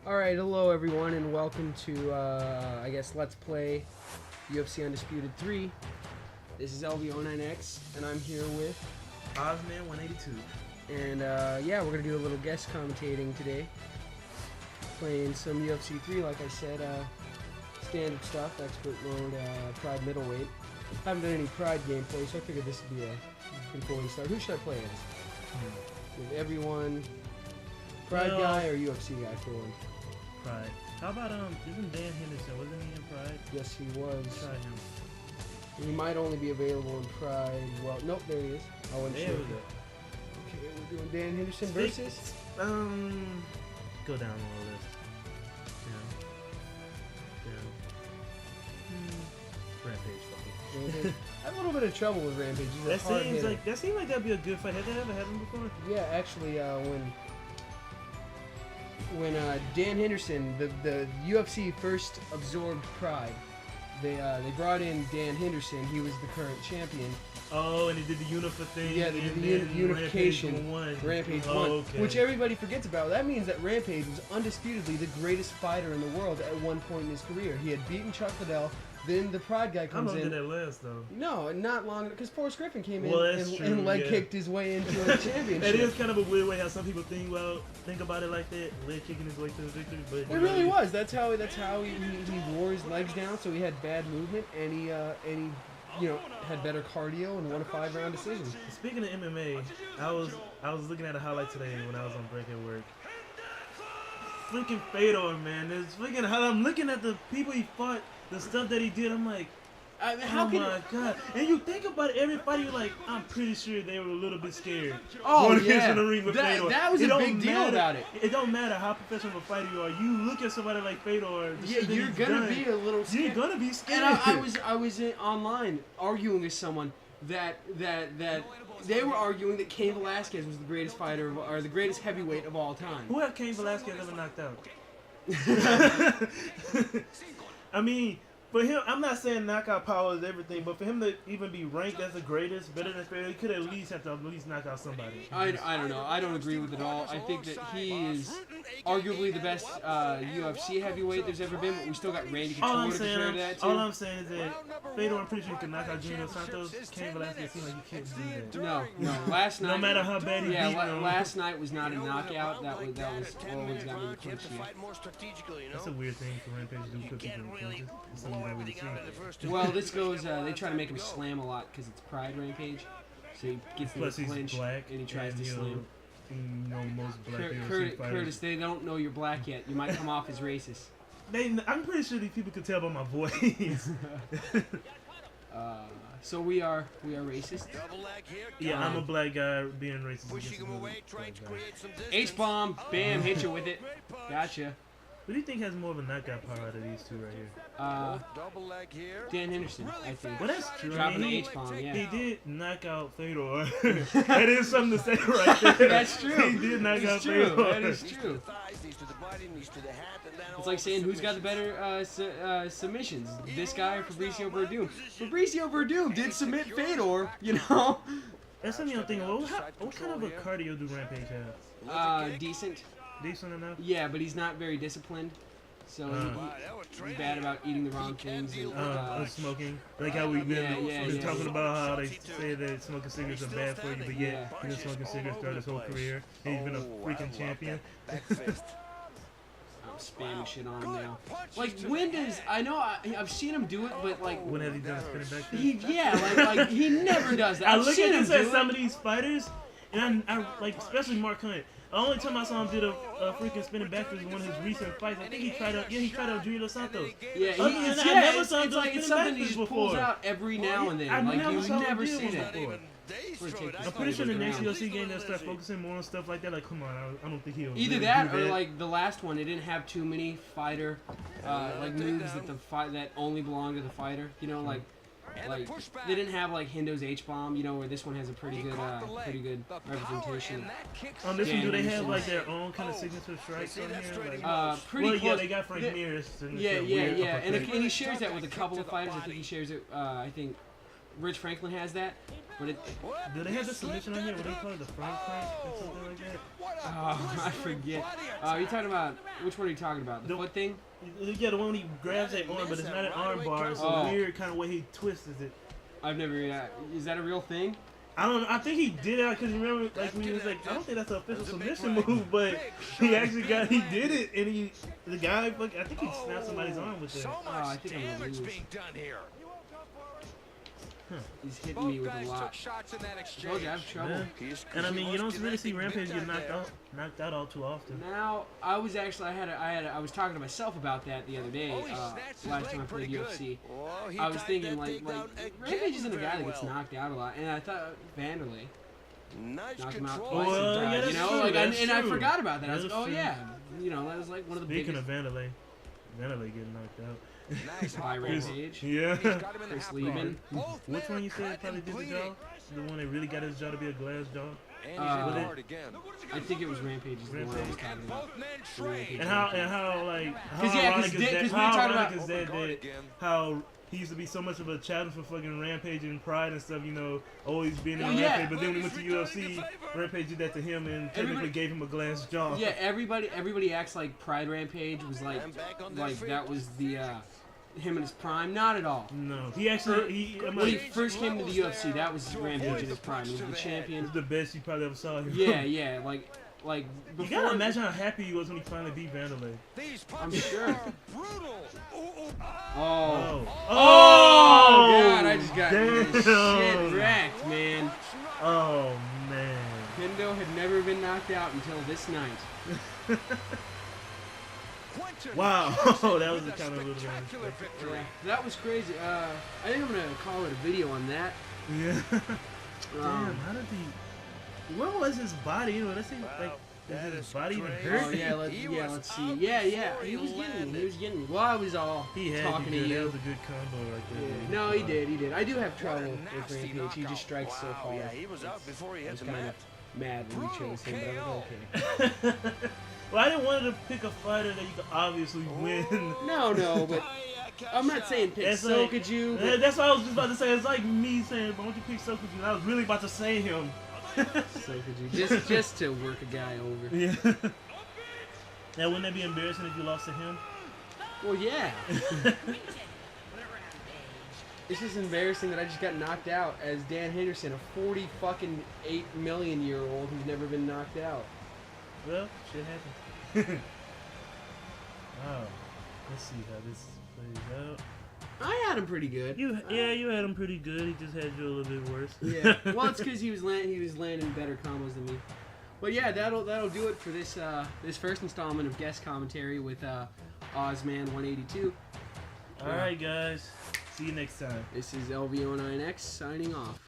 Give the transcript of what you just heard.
Alright, hello everyone, and welcome to, I guess, Let's Play UFC Undisputed 3. This is LV09X, and I'm here with OzMan182. And, yeah, we're gonna do a little guest commentating today. Playing some UFC 3, like I said, standard stuff, expert mode, Pride middleweight. Haven't done any Pride gameplay, so I figured this would be a pretty cool way to start. Who should I play as? With everyone, Pride guy or UFC guy for one? Pride. How about, isn't Dan Henderson, wasn't he in Pride? Yes, he was. Try him. He might only be available in Pride. Well, nope, there he is. I wasn't sure. There we go. Okay, we're doing Dan Henderson versus? Go down on the list. Rampage, fuck it. I have a little bit of trouble with Rampage. He's a hard hitter. That seems like that'd be a good fight. Have they ever had him before? Yeah, actually, when Dan Henderson, the UFC first absorbed Pride, they brought in Dan Henderson. He was the current champion. Oh, and he did the Unifa thing. Yeah, they did the unification. Rampage won, okay. which everybody forgets about. That means that Rampage was undisputedly the greatest fighter in the world at one point in his career. He had beaten Chuck Liddell. Then the Pride guy comes in. How long did that last, though? No, not long, because Forrest Griffin came in and leg kicked his way into a championship. It is kind of a weird way how some people think about it like that, leg kicking his way to the victory. But it really was. That's how he wore his legs down, so he had bad movement, and he had better cardio and won a 5-round decision. Speaking of MMA, I was looking at a highlight today when I was on break at work. Freaking Fedor, man! I'm looking at the people he fought. The stuff that he did, I'm like, oh my god! And you think about it, every fighter, you're like, I'm pretty sure they were a little bit scared. Oh yeah, in the ring with Fedor. That was a big deal about it. It don't matter how professional of a fighter you are. You look at somebody like Fedor. Yeah, you're gonna be a little scared. You're gonna be scared. And I was online arguing with someone that they were arguing that Cain Velasquez was the greatest fighter or the greatest heavyweight of all time. Who have Cain Velasquez ever knocked out? I mean, for him, I'm not saying knockout power is everything, but for him to even be ranked as the greatest, better than Fedor, he could at least knock out somebody. I don't know. I don't agree with it all. I think that he is arguably the best UFC heavyweight there's ever been, but we still got Randy Couture to compare to that too. All I'm saying is that Fedor, I'm pretty sure he could knock out Junior Santos. Cain Velasquez seems like he can't do that. No. Last night, no matter how bad he beat him. Last night was not a knockout. That was always got me the clinch. That's a weird thing for Rampage to do, put people in clinches. Well, this goes. They try to make him slam a lot because it's Pride Rampage, so he gets in the clinch black, and he tries to slam. Most black Curtis, they don't know you're black yet. You might come off as racist. I'm pretty sure these people could tell by my voice. So we are racist. Yeah, I'm a black guy being racist. H-bomb, bam, hit you with it. Gotcha. Who do you think has more of a knockout power out of these two right here? Dan Henderson, I think. Well, that's true. Dropping the H-bomb, yeah. He did knock out Fedor. That is something to say right there. That's true. He did knock out Fedor. Fedor. That is true. It's like saying who's got the better submissions, this guy or Fabricio Verdum. Fabricio Verdum did submit Fedor, you know. That's something I'm thinking. What kind of a cardio do Rampage have? Decent. Decent enough? Yeah, but he's not very disciplined. So he's bad about eating the wrong things. And, smoking. Like how we've been talking about how they say that smoking cigarettes are bad for you, but yet he's been smoking cigarettes throughout his whole career. And he's been a freaking champion. I'm spamming shit on him now. Like, when does... I know I've seen him do it, but like... When has he done spinning back? Like he never does that. I look at this at some of these fighters, and I like, especially Mark Hunt. The only time I saw him did a freaking spinning backwards in one of his recent fights. I think he tried out Junior Santos. Yeah, it's something he just pulls out every now and then. Like, you never see that before. I'm pretty sure the next UFC game they'll start focusing more on stuff like that. Like, come on, I don't think he'll. Either that or like the last one, it didn't have too many fighter like moves that only belong to the fighter. You know, like they didn't have like Hendo's H-bomb, you know, where this one has a pretty good representation. On this one, do they have like their own kind of signature strikes on here? Like, pretty close. Yeah, they got Frank Mears. Yeah. And he shares that with a couple of fighters. I think he shares it. I think Rich Franklin has that, but it. Do they have the submission on here? What do they call it? The front crank or something like that? Oh, I forget. You talking about which one are you talking about? The foot thing? Yeah, the one when he grabs that arm, but it's not an arm bar. It's a weird kind of way he twists it. I've never. Is that a real thing? I don't know. I think he did it because remember, like when he was like, I don't think that's an official submission move, but he actually he did it, and the guy, I think he snapped somebody's arm with it. Oh, I think I'm gonna lose. He's hitting me with a lot. Told you I have trouble. Yeah. And I mean, you don't really see Rampage get knocked out all too often. Now, I was actually, I was talking to myself about that the other day. Last time I played UFC, I was thinking like Rampage isn't a guy that gets knocked out a lot, and I thought Vanderlei knocked him out twice. Yeah, you know, like, and I forgot about that. I was like, oh yeah, you know, that was like one of the biggest. Speaking of Vanderlei getting knocked out. By Rampage. Yeah. Chris Lieben. Which one you said probably did the jaw? The one that really got his jaw to be a glass jaw? I think it was Rampage's the one I was talking about. And how like how he used to be so much of a challenge for fucking Rampage and Pride and stuff, you know, always being in Rampage. But then when he went to UFC, Rampage did that to him and technically gave him a glass jaw. Yeah, everybody acts like Pride Rampage was like that was the him in his prime. Not at all. No, he actually when he first came to the UFC, that was Rampage in his prime. He was the champion. It was the best you probably ever saw him. Yeah, like before. You gotta imagine how happy he was when he finally beat Vanderlei. I'm sure. Oh God! I just got shit wrecked, man. Oh man. Hendo had never been knocked out until this night. Wow, that was a kind of little bit. Yeah, that was crazy. I think I'm gonna call it a video on that. Yeah. Damn, how did he? Where was his body? You know, let's see. Like, is his body even hurt? Oh yeah, let's see. Yeah, he was getting me. Well, I was all talking to you. That was a good combo right there. Yeah. No, he did. I do have trouble with Rampage. He just strikes so hard. Yeah, he was up before he hit the mat. Mad when we chose him, but I was okay. Well, I didn't want to pick a fighter that you could obviously win. No, but I'm not saying pick Sokoju. But that's what I was just about to say. It's like me saying, "Why don't you pick Sokoju?" And I was really about to say him. Sokoju, just to work a guy over. Yeah. Now, wouldn't that be embarrassing if you lost to him? Well, yeah. It's just embarrassing that I just got knocked out as Dan Henderson, a 40-fucking-8 million year old who's never been knocked out. Well, shit happens. Wow. Let's see how this plays out. I had him pretty good. You had him pretty good. He just had you a little bit worse. Yeah. Well, it's because he was landing better combos than me. But yeah, that'll do it for this this first installment of guest commentary with OzMan182. All right, guys. See you next time. This is LV09X signing off.